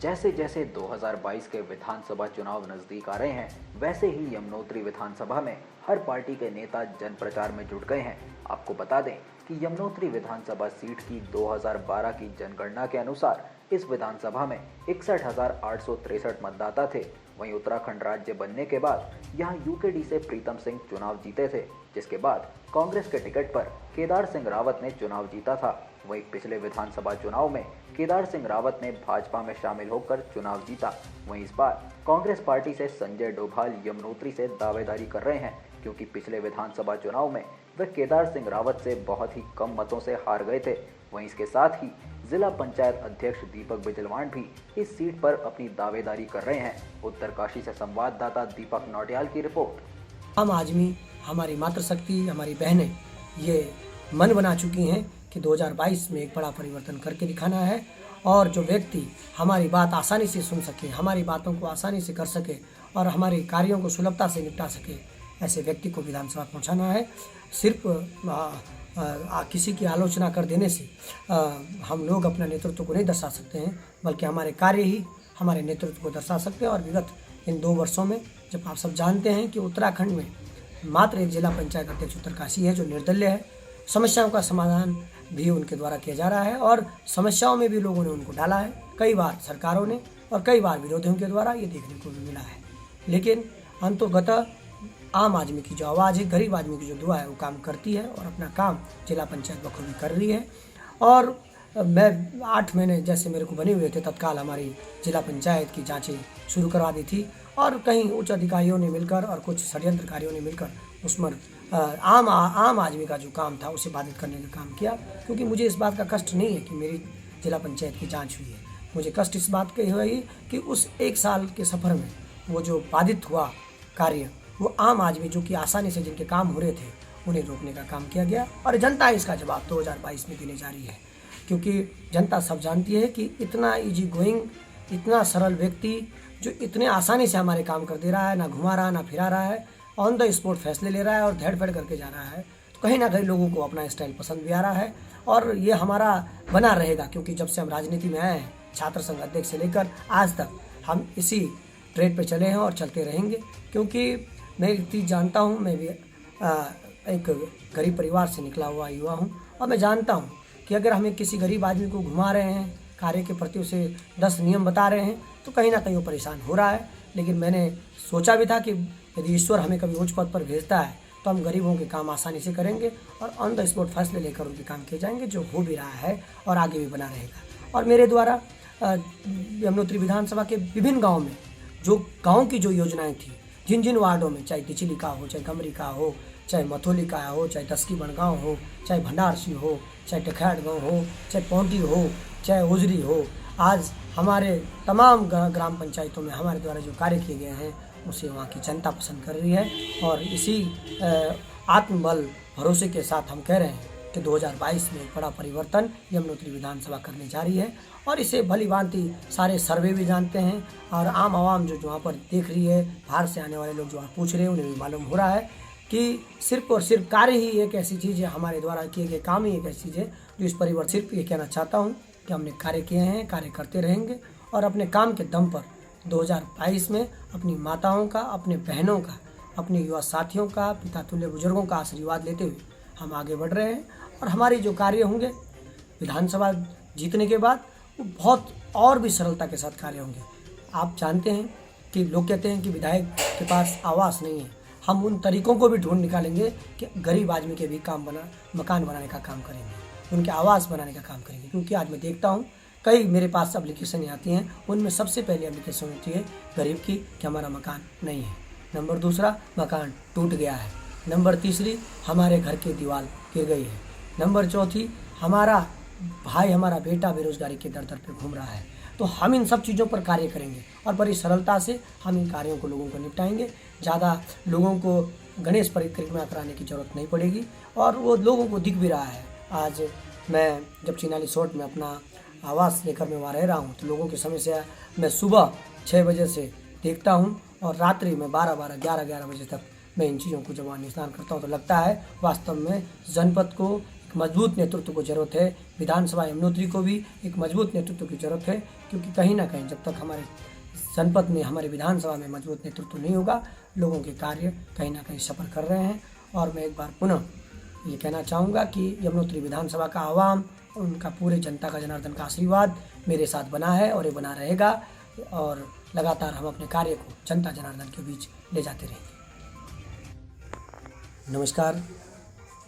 जैसे जैसे 2022 के विधानसभा चुनाव नजदीक आ रहे हैं, वैसे ही यमुनोत्री विधानसभा में हर पार्टी के नेता जन प्रचार में जुट गए हैं। आपको बता दें कि यमुनोत्री विधानसभा सीट की 2012 की जनगणना के अनुसार इस विधानसभा में 61,863 मतदाता थे। वहीं उत्तराखंड राज्य बनने के बाद यहां यूकेडी से प्रीतम सिंह चुनाव जीते थे, जिसके बाद कांग्रेस के टिकट पर केदार सिंह रावत ने चुनाव जीता था। वहीं पिछले विधानसभा चुनाव में केदार सिंह रावत ने भाजपा में शामिल होकर चुनाव जीता। वहीं इस बार कांग्रेस पार्टी से संजय डोभाल यमुनोत्री से दावेदारी कर रहे हैं, क्योंकि पिछले विधानसभा चुनाव में वे केदार सिंह रावत से बहुत ही कम मतों से हार गए थे। वहीं इसके साथ ही जिला पंचायत अध्यक्ष दीपक बिजलवाण भी इस सीट पर अपनी दावेदारी कर रहे हैं। उत्तरकाशी से संवाददाता दीपक नौटियाल की रिपोर्ट। आम आदमी, हमारी मातृशक्ति, हमारी बहनें ये मन बना चुकी हैं कि 2022 में एक बड़ा परिवर्तन करके दिखाना है और जो व्यक्ति हमारी बात आसानी से सुन सके, हमारी बातों को आसानी से कर सके और हमारे कार्यों को सुलभता से निपटा सके, ऐसे व्यक्ति को विधानसभा पहुंचाना है। सिर्फ किसी की आलोचना कर देने से हम लोग अपना नेतृत्व को नहीं दर्शा सकते हैं, बल्कि हमारे कार्य ही हमारे नेतृत्व को दर्शा सकते हैं। और विगत इन 2 वर्षों में जब आप सब जानते हैं कि उत्तराखंड में मात्र एक जिला पंचायत अध्यक्ष उत्तरकाशी है जो निर्दलीय है, समस्याओं का समाधान भी उनके द्वारा किया जा रहा है और समस्याओं में भी लोगों ने उनको डाला है, कई बार सरकारों ने और कई बार विरोधियों के द्वारा ये देखने को भी मिला है। लेकिन अंततः आम आदमी की जो आवाज़ है, गरीब आदमी की जो दुआ है, वो काम करती है और अपना काम जिला पंचायत बखूबी कर रही है। और मैं 8 महीने जैसे मेरे को बने हुए थे, तत्काल हमारी जिला पंचायत की जांचें शुरू करवा दी थी और कहीं उच्च अधिकारियों ने मिलकर और कुछ षड्यंत्रकारियों ने मिलकर उसमें आम आदमी का जो काम था उसे बाधित करने का काम किया। क्योंकि मुझे इस बात का कष्ट नहीं है कि मेरी जिला पंचायत की जाँच हुई है, मुझे कष्ट इस बात का हुई कि उस 1 साल के सफ़र में वो जो बाधित हुआ कार्य, वो आम आदमी जो कि आसानी से जिनके काम हो रहे थे उन्हें रोकने का काम किया गया। और जनता इसका जवाब 2022 में देने जा रही है, क्योंकि जनता सब जानती है कि इतना इजी गोइंग, इतना सरल व्यक्ति जो इतने आसानी से हमारे काम कर दे रहा है, ना घुमा रहा ना फिरा रहा है, ऑन द स्पॉट फैसले ले रहा है और धेड़ फेड़ करके जा रहा है, तो कहीं ना कहीं लोगों को अपना स्टाइल पसंद भी आ रहा है और ये हमारा बना रहेगा। क्योंकि जब से हम राजनीति में आए हैं, छात्र संघ अध्यक्ष से लेकर आज तक हम इसी ट्रेड पे चले हैं और चलते रहेंगे। क्योंकि मैं एक चीज़ जानता हूँ, मैं भी एक गरीब परिवार से निकला हुआ युवा हूँ और मैं जानता हूँ कि अगर हमें किसी गरीब आदमी को घुमा रहे हैं, कार्य के प्रति उसे 10 नियम बता रहे हैं, तो कहीं ना कहीं वो परेशान हो रहा है। लेकिन मैंने सोचा भी था कि यदि ईश्वर हमें कभी उच्च पद पर भेजता है तो हम गरीबों के काम आसानी से करेंगे और ऑन द स्पॉट फैसले लेकर उनके काम किए जाएंगे, जो हो भी रहा है और आगे भी बना रहेगा। और मेरे द्वारा यमुनोत्री विधानसभा के विभिन्न गाँव में जो गाँव की जो योजनाएँ थी, जिन जिन वार्डों में, चाहे तिचिली का हो, चाहे गमरी का हो, चाहे मथोली का हो, चाहे दसकी बनगांव हो, चाहे भंडारसी हो, चाहे टेखैड गाँव हो, चाहे पौंटी हो, चाहे उजरी हो, आज हमारे तमाम ग्राम पंचायतों में हमारे द्वारा जो कार्य किए गए हैं उसे वहाँ की जनता पसंद कर रही है। और इसी आत्मबल भरोसे के साथ हम कह रहे हैं कि 2022 में एक बड़ा परिवर्तन यमुनोत्री विधानसभा करने जा रही है और इसे भली भांति सारे सर्वे भी जानते हैं और आम आवाम जो वहाँ पर देख रही है, बाहर से आने वाले लोग जो वहाँ पूछ रहे हैं, उन्हें भी मालूम हो रहा है कि सिर्फ और सिर्फ कार्य ही एक ऐसी चीज़ है, हमारे द्वारा किए गए काम ही एक ऐसी चीज़ है जो इस परिवर्तन। सिर्फ ये कहना चाहता हूँ कि हमने कार्य किए हैं, कार्य करते रहेंगे और अपने काम के दम पर 2022 में अपनी माताओं का, अपने बहनों का, अपने युवा साथियों का, पिता तुल्य बुजुर्गों का आशीर्वाद लेते हुए हम आगे बढ़ रहे हैं। और हमारी जो कार्य होंगे विधानसभा जीतने के बाद वो बहुत और भी सरलता के साथ कार्य होंगे। आप जानते हैं कि लोग कहते हैं कि विधायक के पास आवास नहीं है, हम उन तरीकों को भी ढूंढ निकालेंगे कि गरीब आदमी के भी मकान बनाने का काम करेंगे, उनके आवास बनाने का काम करेंगे। क्योंकि आज मैं देखता हूँ कई मेरे पास एप्लीकेशन आती हैं, उनमें सबसे पहले एप्लीकेशन होती है गरीब की कि हमारा मकान नहीं है, नंबर दूसरा मकान टूट गया है, नंबर तीसरी हमारे घर की दीवार गिर गई है, नंबर चौथी हमारा भाई, हमारा बेटा बेरोजगारी के दर दर पर घूम रहा है। तो हम इन सब चीज़ों पर कार्य करेंगे और बड़ी सरलता से हम इन कार्यों को लोगों को निपटाएंगे। ज़्यादा लोगों को गणेश परिक्रमा कराने की ज़रूरत नहीं पड़ेगी और वो लोगों को दिख भी रहा है। आज मैं जब चिनाली सोट में अपना आवास लेकर मैं वहाँ रह रहा हूँ तो लोगों की समस्या मैं सुबह 6 बजे से देखता हूँ और रात्रि में 12-12, 11-11 बजे तक मैं इन चीज़ों को जब वहाँ निस्तार करता हूँ तो लगता है वास्तव में जनपद को एक मजबूत नेतृत्व को ज़रूरत है। विधानसभा यमुनोत्री को भी एक मजबूत नेतृत्व की ज़रूरत है, क्योंकि कहीं ना कहीं जब तक हमारे जनपद में, हमारे विधानसभा में मजबूत नेतृत्व नहीं होगा, लोगों के कार्य कहीं ना कहीं सफ़र कर रहे हैं। और मैं एक बार पुनः ये कहना चाहूँगा कि यमुनोत्री विधानसभा का आवाम, उनका पूरे जनता का, जनार्दन का आशीर्वाद मेरे साथ बना है और ये बना रहेगा, और लगातार हम अपने कार्य को जनता जनार्दन के बीच ले जाते रहेंगे। नमस्कार,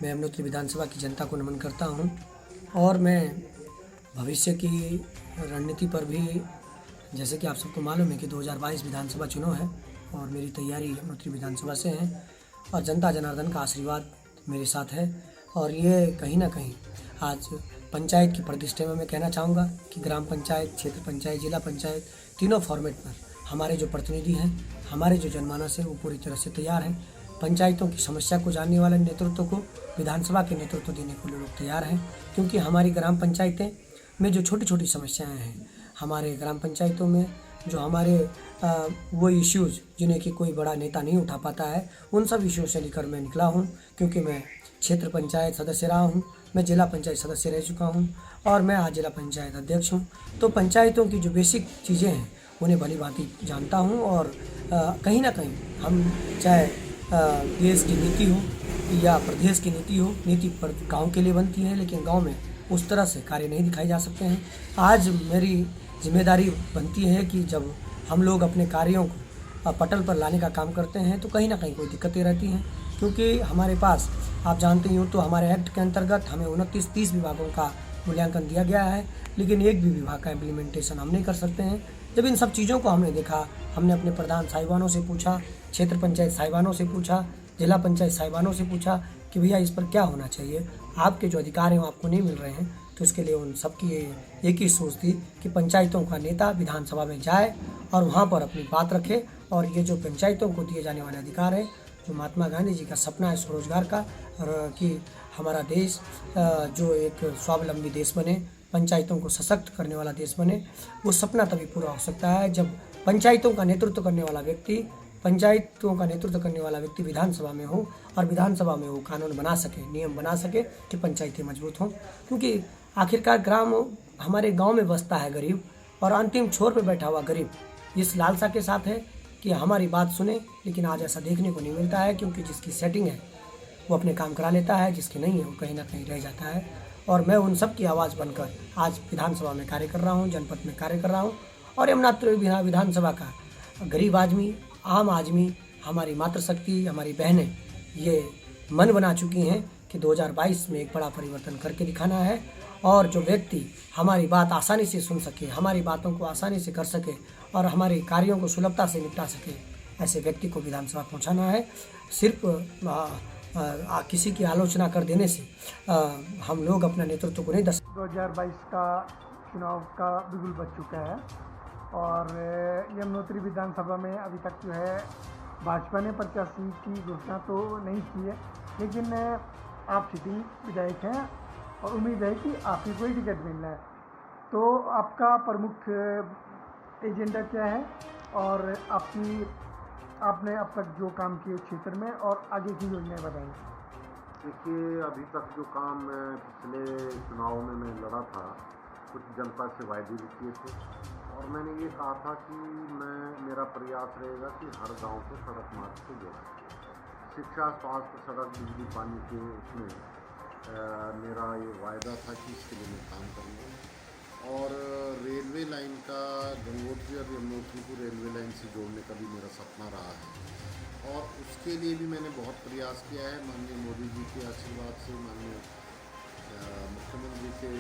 मैं यमुनोत्री विधानसभा की जनता को नमन करता हूं, और मैं भविष्य की रणनीति पर भी, जैसे कि आप सबको मालूम है कि 2022 विधानसभा चुनाव है और मेरी तैयारी यमुनोत्री विधानसभा से है, और जनता जनार्दन का आशीर्वाद मेरे साथ है। और ये कहीं ना कहीं आज पंचायत की प्रतिष्ठा में मैं कहना चाहूँगा कि ग्राम पंचायत, क्षेत्र पंचायत, जिला पंचायत, तीनों फॉर्मेट पर हमारे जो प्रतिनिधि हैं, हमारे जो जनमानस है, वो पूरी तरह से तैयार हैं। पंचायतों की समस्या को जानने वाले नेतृत्व को विधानसभा के नेतृत्व देने को लोग तैयार हैं, क्योंकि हमारी ग्राम पंचायतें में जो छोटी छोटी समस्याएं हैं, हमारे ग्राम पंचायतों में जो हमारे वो इश्यूज़ जिन्हें कि कोई बड़ा नेता नहीं उठा पाता है, उन सब इश्यूज से लेकर मैं निकला हूँ। क्योंकि मैं क्षेत्र पंचायत सदस्य रहा हूँ, मैं जिला पंचायत सदस्य रह चुका हूँ, और मैं आज जिला पंचायत अध्यक्ष हूँ। तो पंचायतों की जो बेसिक चीज़ें हैं उन्हें भली भांति जानता हूँ। और कहीं ना कहीं हम चाहे देश की नीति हो या प्रदेश की नीति हो, नीति पर गांव के लिए बनती है, लेकिन गांव में उस तरह से कार्य नहीं दिखाए जा सकते हैं। आज मेरी जिम्मेदारी बनती है कि जब हम लोग अपने कार्यों को पटल पर लाने का काम करते हैं तो कहीं ना कहीं कोई दिक्कतें रहती हैं, क्योंकि हमारे पास, आप जानते ही हो, तो हमारे एक्ट के अंतर्गत हमें 29-30 विभागों का मूल्यांकन दिया गया है, लेकिन एक भी विभाग का इम्प्लीमेंटेशन हम नहीं कर सकते हैं। जब इन सब चीज़ों को हमने देखा, हमने अपने प्रधान साहिबानों से पूछा, क्षेत्र पंचायत साहिबानों से पूछा, जिला पंचायत साहिबानों से पूछा कि भैया इस पर क्या होना चाहिए, आपके जो अधिकार हैं वो आपको नहीं मिल रहे हैं। तो इसके लिए उन सबकी एक ही सोच थी कि पंचायतों का नेता विधानसभा में जाए और वहाँ पर अपनी बात रखे, और ये जो पंचायतों को दिए जाने वाले अधिकार है, जो महात्मा गांधी जी का सपना है स्वरोजगार का, और कि हमारा देश जो एक स्वावलंबी देश बने, पंचायतों को सशक्त करने वाला देश बने, वो सपना तभी पूरा हो सकता है जब पंचायतों का नेतृत्व करने वाला व्यक्ति विधानसभा में हो, और विधानसभा में वो कानून बना सके, नियम बना सके कि पंचायतें मजबूत हों। क्योंकि आखिरकार ग्राम, हमारे गांव में बसता है गरीब, और अंतिम छोर पे बैठा हुआ गरीब इस लालसा के साथ है कि हमारी बात सुने, लेकिन आज ऐसा देखने को नहीं मिलता है, क्योंकि जिसकी सेटिंग है वो अपने काम करा लेता है, जिसकी नहीं है वो कहीं ना कहीं रह जाता है। और मैं उन सब की आवाज़ बनकर आज विधानसभा में कार्य कर रहा हूँ, जनपद में कार्य कर रहा हूँ। और यमुनोत्री विधानसभा का गरीब आदमी, आम आदमी, हमारी मातृशक्ति, हमारी बहनें ये मन बना चुकी हैं कि 2022 में एक बड़ा परिवर्तन करके दिखाना है, और जो व्यक्ति हमारी बात आसानी से सुन सके, हमारी बातों को आसानी से कर सके और हमारे कार्यों को सुलभता से निपटा सके, ऐसे व्यक्ति को विधानसभा पहुंचाना है। सिर्फ किसी की आलोचना कर देने से हम लोग अपना नेतृत्व को नहीं 2022 का चुनाव का बिगुल बज चुका है, और यमुनोत्री विधानसभा में अभी तक जो है भाजपा ने प्रत्याशी की घोषणा तो नहीं की है, लेकिन आप सिटिंग विधायक हैं और उम्मीद है कि आपकी कोई टिकट मिलना है। तो आपका प्रमुख एजेंडा क्या है, और आपने अब तक जो काम किए क्षेत्र में, और आगे की योजनाएं बताएं। देखिए, अभी तक जो काम पिछले चुनाव में मैं लड़ा था, कुछ जनता से वायदे भी किए थे, और मैंने ये कहा था कि मेरा प्रयास रहेगा कि हर गांव को सड़क मार्ग से जोड़ा, शिक्षा, स्वास्थ्य, सड़क, बिजली, पानी के उसमें मेरा ये वायदा था कि इसके लिए मैं काम करूँगा। और रेलवे लाइन का गंगोत्री और यमुनोत्री को रेलवे लाइन से जोड़ने का भी मेरा सपना रहा है, और उसके लिए भी मैंने बहुत प्रयास किया है। माननीय मोदी जी के आशीर्वाद से, माननीय मुख्यमंत्री के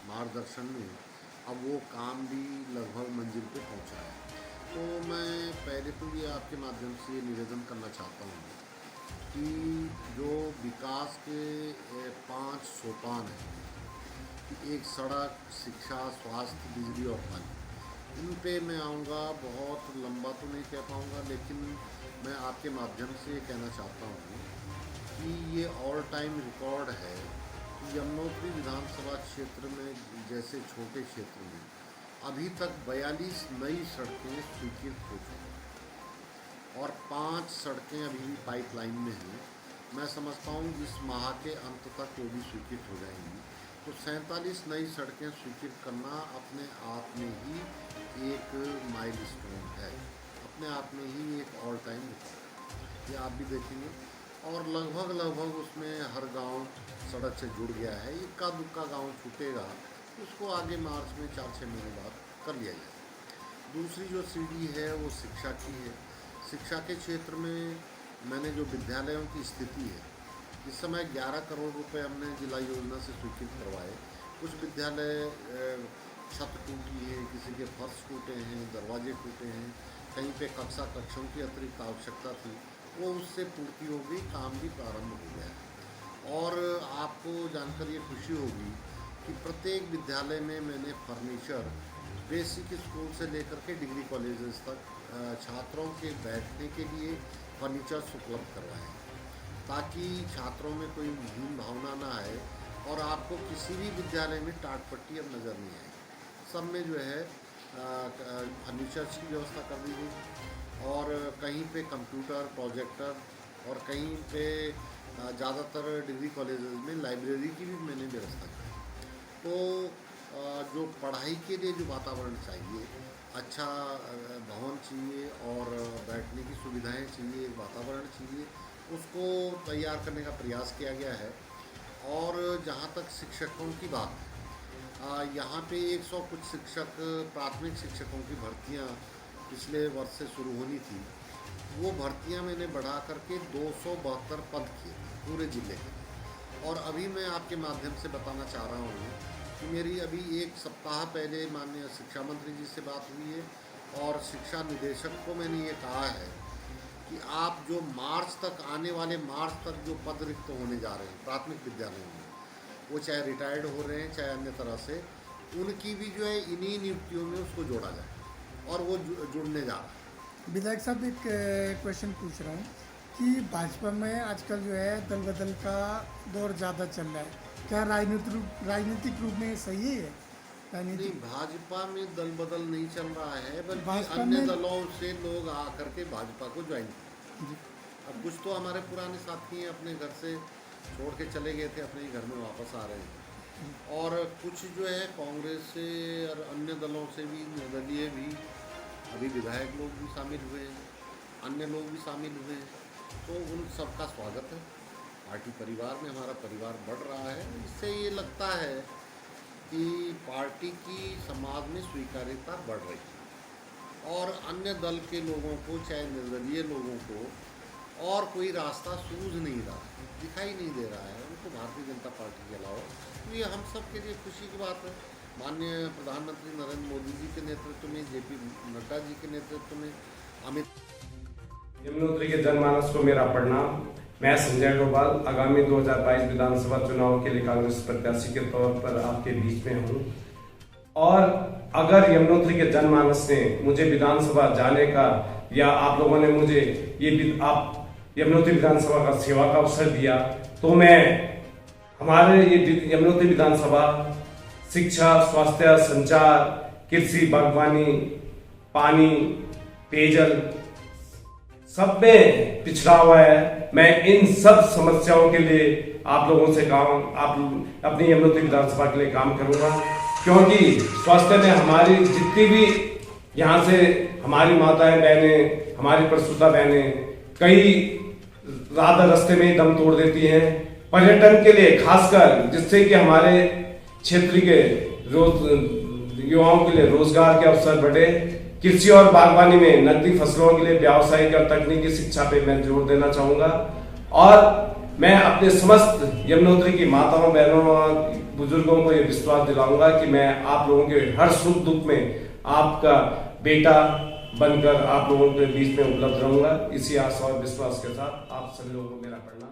मार्गदर्शन में अब वो काम भी लगभग मंजिल पे पहुंचा है। तो मैं पहले तो ये आपके माध्यम से निवेदन करना चाहता हूँ कि जो विकास के 5 सोपान हैं, एक सड़क, शिक्षा, स्वास्थ्य, बिजली और पानी, इन पे मैं आऊँगा। बहुत लंबा तो नहीं कह पाऊँगा, लेकिन मैं आपके माध्यम से कहना चाहता हूँ कि ये ऑल टाइम रिकॉर्ड है कि यमुनोत्री विधानसभा क्षेत्र में जैसे छोटे क्षेत्र में अभी तक 42 नई सड़कें स्वीकृत हो चुकी हैं, और 5 सड़कें अभी भी पाइपलाइन में हैं, मैं समझता हूँ इस माह के अंत तक वो भी स्वीकृत हो जाएंगी। तो 47 नई सड़कें स्वीकृत करना अपने आप में ही एक माइलस्टोन है, अपने आप में ही एक ऑल टाइम रिकॉर्ड है, ये आप भी देखेंगे। और लगभग उसमें हर गांव सड़क से जुड़ गया है। इक्का दुक्का गांव छूटेगा, उसको आगे मार्च में 4-6 महीने बाद कर लिया जाए। दूसरी जो सीढ़ी है वो शिक्षा की है। शिक्षा के क्षेत्र में मैंने जो विद्यालयों की स्थिति है, इस समय 11 करोड़ रुपए हमने जिला योजना से स्वीकृत करवाए। कुछ विद्यालय छत टूटी है, किसी के फर्श टूटे हैं, दरवाजे टूटे हैं, कहीं पे कक्षों की अतिरिक्त आवश्यकता थी, वो उससे पूर्ति हो गई, काम भी प्रारंभ हो गया है। और आपको जानकर ये खुशी होगी कि प्रत्येक विद्यालय में मैंने फर्नीचर बेसिक स्कूल से लेकर के डिग्री कॉलेजेस तक छात्रों के बैठने के लिए फर्नीचर्स उपलब्ध करवाए, ताकि छात्रों में कोई हीन भावना ना आए और आपको किसी भी विद्यालय में टाट पट्टी अब नज़र नहीं आए। सब में जो है फर्नीचर्स की व्यवस्था कर दी गई, और कहीं पे कंप्यूटर, प्रोजेक्टर, और कहीं पे ज़्यादातर डिग्री कॉलेजेस में लाइब्रेरी की भी मैंने व्यवस्था की। तो जो पढ़ाई के लिए जो वातावरण चाहिए, अच्छा भवन चाहिए और बैठने की सुविधाएं चाहिए, वातावरण चाहिए, उसको तैयार करने का प्रयास किया गया है। और जहाँ तक शिक्षकों की बात है, यहाँ पे 100 कुछ शिक्षक, प्राथमिक शिक्षकों की भर्तियाँ पिछले वर्ष से शुरू होनी थी, वो भर्तियाँ मैंने बढ़ा करके 272 पद किए पूरे ज़िले के। और अभी मैं आपके माध्यम से बताना चाह रहा हूँ कि मेरी अभी 1 सप्ताह पहले माननीय शिक्षा मंत्री जी से बात हुई है, और शिक्षा निदेशक को मैंने ये कहा है कि आप जो मार्च तक, आने वाले मार्च तक जो पद रिक्त होने जा रहे हैं प्राथमिक विद्यालयों में, वो चाहे रिटायर्ड हो रहे हैं चाहे अन्य तरह से, उनकी भी जो है इन्हीं नियुक्तियों में उसको जोड़ा जाए, और वो जुड़ने जा रहा है। विधायक साहब, एक क्वेश्चन पूछ रहा हूँ कि भाजपा में आजकल जो है दल बदल का दौर ज़्यादा चल रहा है, क्या राजनीतिक रूप में सही है? नहीं, भाजपा में दल बदल नहीं चल रहा है, बल्कि अन्य दलों से लोग आकर के भाजपा को ज्वाइन किए। अब कुछ तो हमारे पुराने साथी हैं, अपने घर से छोड़ के चले गए थे, अपने ही घर में वापस आ रहे हैं, और कुछ जो है कांग्रेस से और अन्य दलों से भी, निर्दलीय भी, अभी विधायक लोग भी शामिल हुए हैं, अन्य लोग भी शामिल हुए हैं। तो उन सबका स्वागत है। पार्टी परिवार में हमारा परिवार बढ़ रहा है। इससे ये लगता है कि पार्टी की समाज में स्वीकार्यता बढ़ रही है, और अन्य दल के लोगों को, चाहे निर्दलीय लोगों को, और कोई रास्ता सूझ नहीं रहा, दिखाई नहीं दे रहा है उनको भारतीय जनता पार्टी के अलावा। तो ये हम सब के लिए खुशी की बात है। माननीय प्रधानमंत्री नरेंद्र मोदी जी के नेतृत्व में, JP नड्डा जी के नेतृत्व में, अमित यमुनोत्री के जनमानस को मेरा प्रणाम। मैं संजय डोभाल आगामी 2022 विधानसभा चुनाव के लिए कांग्रेस प्रत्याशी के तौर पर आपके बीच में हूं, और अगर यमुनोत्री के जनमानस ने मुझे विधानसभा जाने का, या आप लोगों ने मुझे आप यमुनोत्री विधानसभा का सेवा का अवसर दिया, तो मैं हमारे ये यमुनोत्तरी विधानसभा शिक्षा, स्वास्थ्य, संचार, कृषि, बागवानी, पानी, पेयजल सब में पिछड़ा हुआ है। मैं इन सब समस्याओं के लिए आप लोगों से अपनी यमुनोत्तरी विधानसभा के लिए काम करूंगा, क्योंकि स्वास्थ्य में हमारी जितनी भी यहाँ से हमारी माताएं बहनें, हमारी प्रसूता बहनें कई रात रास्ते में ही दम तोड़ देती हैं। पर्यटन के लिए खासकर, जिससे कि हमारे क्षेत्र के युवाओं के लिए रोजगार के अवसर बढ़े। कृषि और बागवानी में नकदी फसलों के लिए व्यावसायिक और तकनीकी शिक्षा पे मैं जोर देना चाहूंगा, और मैं अपने समस्त यमुनोत्री की माताओं, बहनों और बुजुर्गों को ये विश्वास दिलाऊंगा कि मैं आप लोगों के हर सुख दुख में आपका बेटा बनकर आप लोगों के बीच में उपलब्ध रहूंगा। इसी आशा और विश्वास के साथ आप सभी लोगों को मेरा प्रणाम।